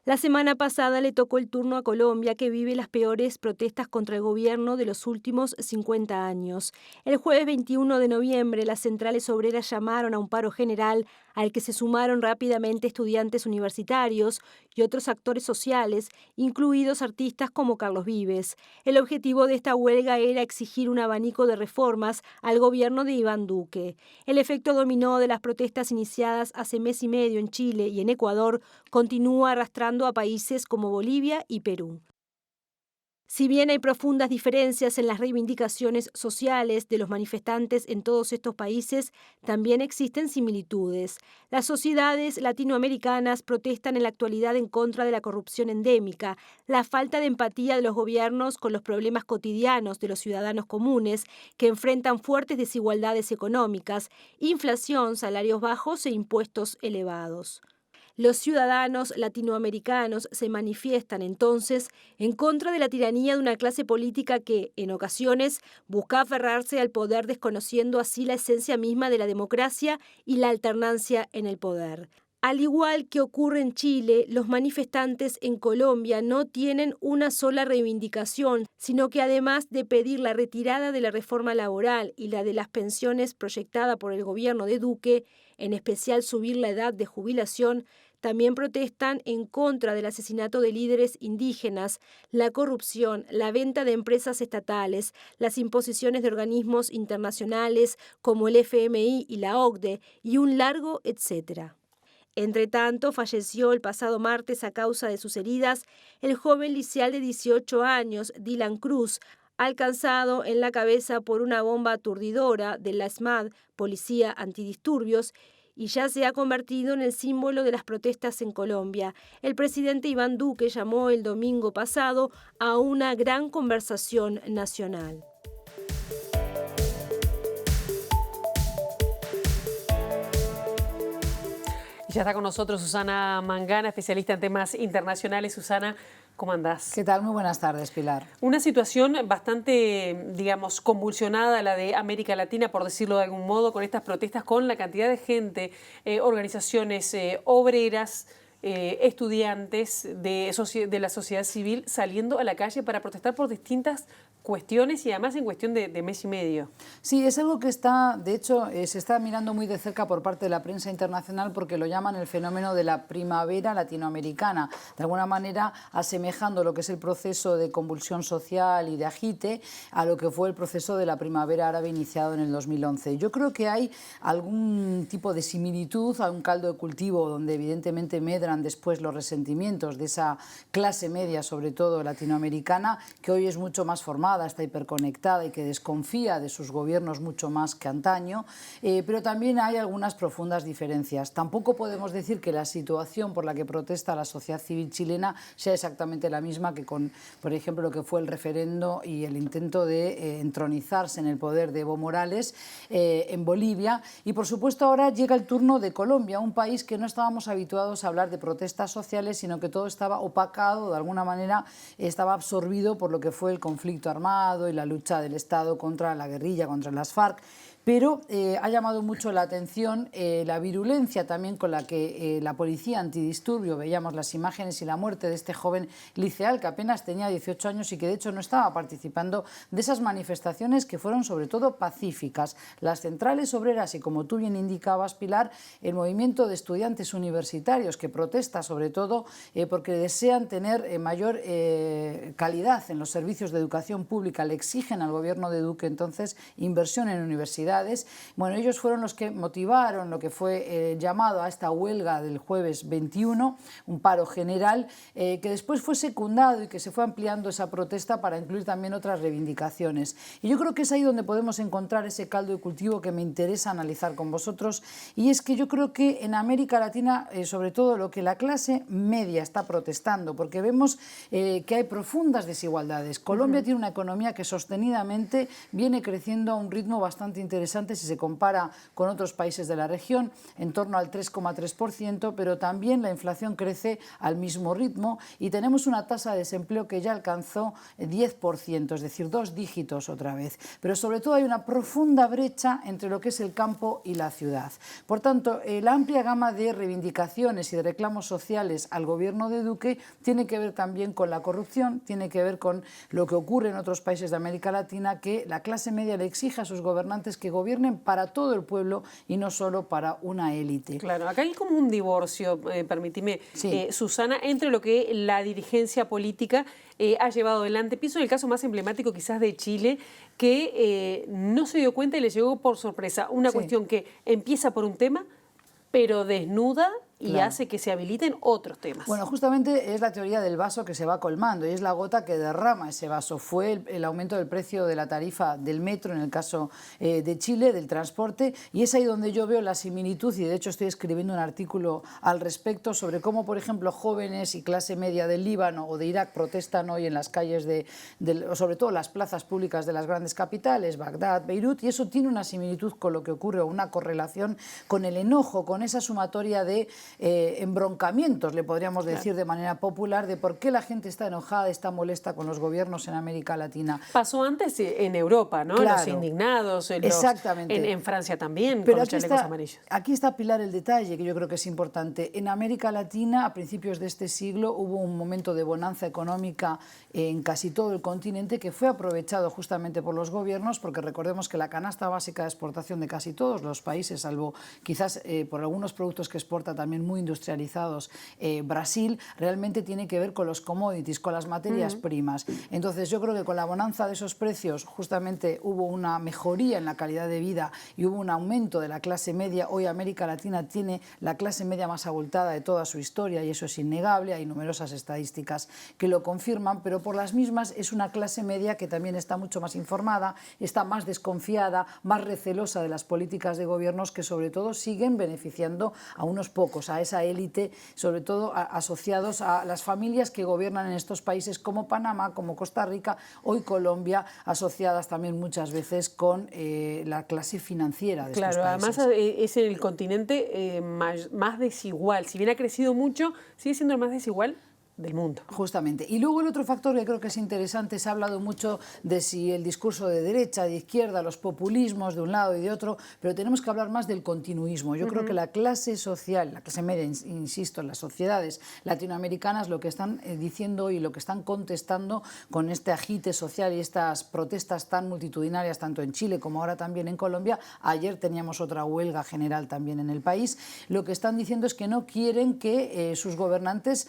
La semana pasada le tocó el turno a Colombia, que vive las peores protestas contra el gobierno de los últimos 50 años. El jueves 21 de noviembre, las centrales obreras llamaron a un paro general al que se sumaron rápidamente estudiantes universitarios y otros actores sociales, incluidos artistas como Carlos Vives. El objetivo de esta huelga era exigir un abanico de reformas al gobierno de Iván Duque. El efecto dominó de las protestas iniciadas hace mes y medio en Chile y en Ecuador continúa arrastrando a países como Bolivia y Perú. Si bien hay profundas diferencias en las reivindicaciones sociales de los manifestantes en todos estos países, también existen similitudes. Las sociedades latinoamericanas protestan en la actualidad en contra de la corrupción endémica, la falta de empatía de los gobiernos con los problemas cotidianos de los ciudadanos comunes, que enfrentan fuertes desigualdades económicas, inflación, salarios bajos e impuestos elevados. Los ciudadanos latinoamericanos se manifiestan entonces en contra de la tiranía de una clase política que, en ocasiones, busca aferrarse al poder, desconociendo así la esencia misma de la democracia y la alternancia en el poder. Al igual que ocurre en Chile, los manifestantes en Colombia no tienen una sola reivindicación, sino que además de pedir la retirada de la reforma laboral y la de las pensiones proyectada por el gobierno de Duque, en especial subir la edad de jubilación, también protestan en contra del asesinato de líderes indígenas, la corrupción, la venta de empresas estatales, las imposiciones de organismos internacionales como el FMI y la OCDE y un largo etcétera. Entretanto, falleció el pasado martes a causa de sus heridas el joven liceal de 18 años, Dylan Cruz, alcanzado en la cabeza por una bomba aturdidora de la SMAD, Policía Antidisturbios, y ya se ha convertido en el símbolo de las protestas en Colombia. El presidente Iván Duque llamó el domingo pasado a una gran conversación nacional. Ya está con nosotros Susana Mangana, especialista en temas internacionales. Susana, ¿cómo andás? ¿Qué tal? Muy buenas tardes, Pilar. Una situación bastante, digamos, convulsionada, la de América Latina, por decirlo de algún modo, con estas protestas, con la cantidad de gente, organizaciones obreras, estudiantes de la sociedad civil saliendo a la calle para protestar por distintas cuestiones y además en cuestión de mes y medio. Sí, es algo que está, de hecho, se está mirando muy de cerca por parte de la prensa internacional porque lo llaman el fenómeno de la primavera latinoamericana, de alguna manera asemejando lo que es el proceso de convulsión social y de agite a lo que fue el proceso de la primavera árabe iniciado en el 2011. Yo creo que hay algún tipo de similitud a un caldo de cultivo donde evidentemente medran después los resentimientos de esa clase media, sobre todo latinoamericana, que hoy es mucho más formada, está hiperconectada y que desconfía de sus gobiernos mucho más que antaño, pero también hay algunas profundas diferencias. Tampoco podemos decir que la situación por la que protesta la sociedad civil chilena sea exactamente la misma que con, por ejemplo, lo que fue el referendo y el intento de entronizarse en el poder de Evo Morales en Bolivia. Y por supuesto ahora llega el turno de Colombia, un país que no estábamos habituados a hablar de protestas sociales, sino que todo estaba opacado, de alguna manera estaba absorbido por lo que fue el conflicto armado y la lucha del Estado contra la guerrilla, contra las FARC. Pero ha llamado mucho la atención la virulencia también con la que la policía antidisturbio, veíamos las imágenes y la muerte de este joven liceal que apenas tenía 18 años y que de hecho no estaba participando de esas manifestaciones que fueron sobre todo pacíficas. Las centrales obreras y, como tú bien indicabas, Pilar, el movimiento de estudiantes universitarios que protesta sobre todo porque desean tener mayor calidad en los servicios de educación pública, le exigen al gobierno de Duque entonces inversión en universidades. Bueno, ellos fueron los que motivaron lo que fue llamado a esta huelga del jueves 21, un paro general, que después fue secundado y que se fue ampliando esa protesta para incluir también otras reivindicaciones. Y yo creo que es ahí donde podemos encontrar ese caldo de cultivo que me interesa analizar con vosotros, y es que yo creo que en América Latina, sobre todo lo que la clase media está protestando, porque vemos que hay profundas desigualdades. Colombia tiene una economía que sostenidamente viene creciendo a un ritmo bastante interesante interesante si se compara con otros países de la región, en torno al 3,3%, pero también la inflación crece al mismo ritmo y tenemos una tasa de desempleo que ya alcanzó 10%, es decir, 2 dígitos otra vez. Pero sobre todo hay una profunda brecha entre lo que es el campo y la ciudad. Por tanto, la amplia gama de reivindicaciones y de reclamos sociales al gobierno de Duque tiene que ver también con la corrupción, tiene que ver con lo que ocurre en otros países de América Latina, que la clase media le exige a sus gobernantes que gobiernen para todo el pueblo y no solo para una élite. Claro, acá hay como un divorcio, permíteme, Sí. Susana, entre lo que la dirigencia política ha llevado adelante. Pienso en el caso más emblemático quizás de Chile, que no se dio cuenta y le llegó por sorpresa una cuestión que empieza por un tema, pero desnuda y hace que se habiliten otros temas. Bueno, justamente es la teoría del vaso que se va colmando y es la gota que derrama ese vaso. Fue el aumento del precio de la tarifa del metro, en el caso de Chile, del transporte, y es ahí donde yo veo la similitud, y de hecho estoy escribiendo un artículo al respecto sobre cómo, por ejemplo, jóvenes y clase media del Líbano o de Irak protestan hoy en las calles sobre todo las plazas públicas de las grandes capitales, Bagdad, Beirut, y eso tiene una similitud con lo que ocurre, o una correlación con el enojo, con esa sumatoria de embroncamientos, le podríamos decir de manera popular, de por qué la gente está enojada, está molesta con los gobiernos en América Latina. Pasó antes en Europa, ¿no? Claro. Los indignados, Exactamente. En Francia también, Pero con los chalecos amarillos. aquí está, Pilar, el detalle que yo creo que es importante. En América Latina, a principios de este siglo, hubo un momento de bonanza económica en casi todo el continente que fue aprovechado justamente por los gobiernos, porque recordemos que la canasta básica de exportación de casi todos los países, salvo quizás por algunos productos que exporta también muy industrializados, Brasil, realmente tiene que ver con los commodities, con las materias primas. Entonces yo creo que con la bonanza de esos precios justamente hubo una mejoría en la calidad de vida y hubo un aumento de la clase media. Hoy América Latina tiene la clase media más abultada de toda su historia y eso es innegable, hay numerosas estadísticas que lo confirman, pero por las mismas es una clase media que también está mucho más informada, está más desconfiada, más recelosa de las políticas de gobiernos que sobre todo siguen beneficiando a unos pocos, a esa élite, sobre todo asociados a las familias que gobiernan en estos países como Panamá, como Costa Rica, hoy Colombia, asociadas también muchas veces con la clase financiera de estos países. Claro, además es el continente más desigual. Si bien ha crecido mucho, sigue siendo el más desigual del mundo. Justamente. Y luego el otro factor que creo que es interesante, se ha hablado mucho de si el discurso de derecha, de izquierda, los populismos de un lado y de otro, pero tenemos que hablar más del continuismo. Yo creo que la clase social, la clase media, insisto, en las sociedades latinoamericanas, lo que están diciendo y lo que están contestando con este agite social y estas protestas tan multitudinarias, tanto en Chile como ahora también en Colombia, ayer teníamos otra huelga general también en el país, lo que están diciendo es que no quieren que sus gobernantes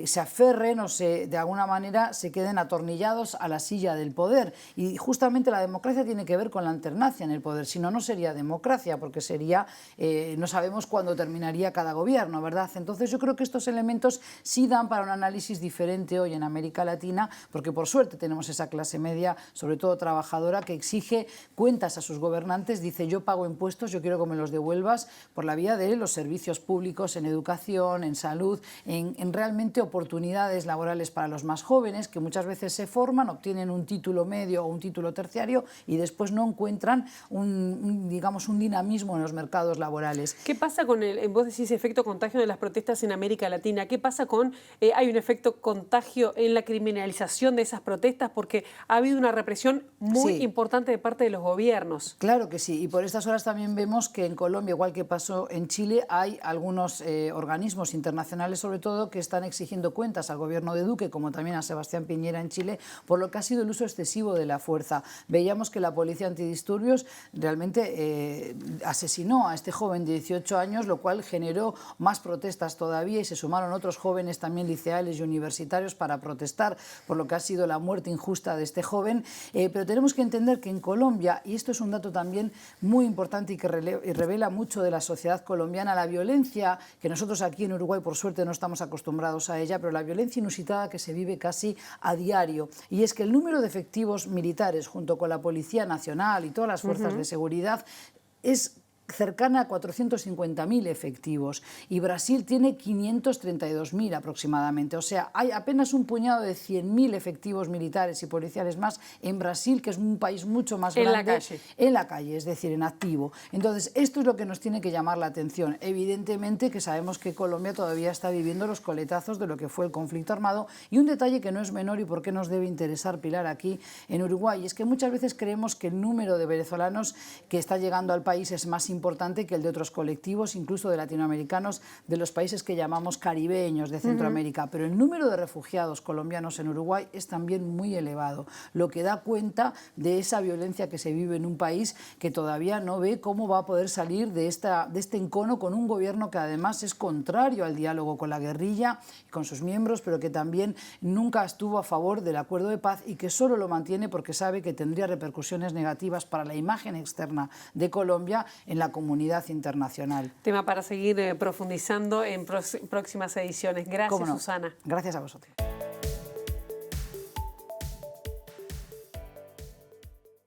se aferren o de alguna manera se queden atornillados a la silla del poder. Y justamente la democracia tiene que ver con la alternancia en el poder, si no, no sería democracia, porque sería, no sabemos cuándo terminaría cada gobierno, ¿verdad? Entonces yo creo que estos elementos sí dan para un análisis diferente hoy en América Latina, porque por suerte tenemos esa clase media, sobre todo trabajadora, que exige cuentas a sus gobernantes, dice yo pago impuestos, yo quiero que me los devuelvas por la vía de los servicios públicos, en educación, en salud, en realmente oportunidades laborales para los más jóvenes, que muchas veces se forman, obtienen un título medio o un título terciario y después no encuentran digamos, un dinamismo en los mercados laborales. ¿Qué pasa con vos decís, efecto contagio de las protestas en América Latina? ¿Qué pasa con, hay un efecto contagio en la criminalización de esas protestas? Porque ha habido una represión muy importante de parte de los gobiernos. Claro que sí, y por estas horas también vemos que en Colombia, igual que pasó en Chile, hay algunos organismos internacionales, sobre todo, que están exigiendo cuentas al gobierno de Duque, como también a Sebastián Piñera en Chile, por lo que ha sido el uso excesivo de la fuerza. Veíamos que la policía antidisturbios realmente asesinó a este joven de 18 años, lo cual generó más protestas todavía y se sumaron otros jóvenes también liceales y universitarios para protestar por lo que ha sido la muerte injusta de este joven. Pero tenemos que entender que en Colombia, y esto es un dato también muy importante y que revela mucho de la sociedad colombiana, la violencia, que nosotros aquí en Uruguay por suerte no estamos acostumbrados a ella, pero la violencia inusitada que se vive casi a diario, y es que el número de efectivos militares junto con la Policía Nacional y todas las fuerzas de seguridad es cercana a 450.000 efectivos y Brasil tiene 532.000 aproximadamente. O sea, hay apenas un puñado de 100.000 efectivos militares y policiales más en Brasil, que es un país mucho más grande. En la calle, es decir, en activo. Entonces, esto es lo que nos tiene que llamar la atención. Evidentemente que sabemos que Colombia todavía está viviendo los coletazos de lo que fue el conflicto armado, y un detalle que no es menor y por qué nos debe interesar, Pilar, aquí en Uruguay, es que muchas veces creemos que el número de venezolanos que está llegando al país es más importante que el de otros colectivos, incluso de latinoamericanos, de los países que llamamos caribeños de Centroamérica, pero el número de refugiados colombianos en Uruguay es también muy elevado, lo que da cuenta de esa violencia que se vive en un país que todavía no ve cómo va a poder salir de este encono con un gobierno que además es contrario al diálogo con la guerrilla y con sus miembros, pero que también nunca estuvo a favor del acuerdo de paz y que solo lo mantiene porque sabe que tendría repercusiones negativas para la imagen externa de Colombia en la comunidad internacional. Tema para seguir profundizando en próximas ediciones. Gracias, Susana. Gracias a vosotros.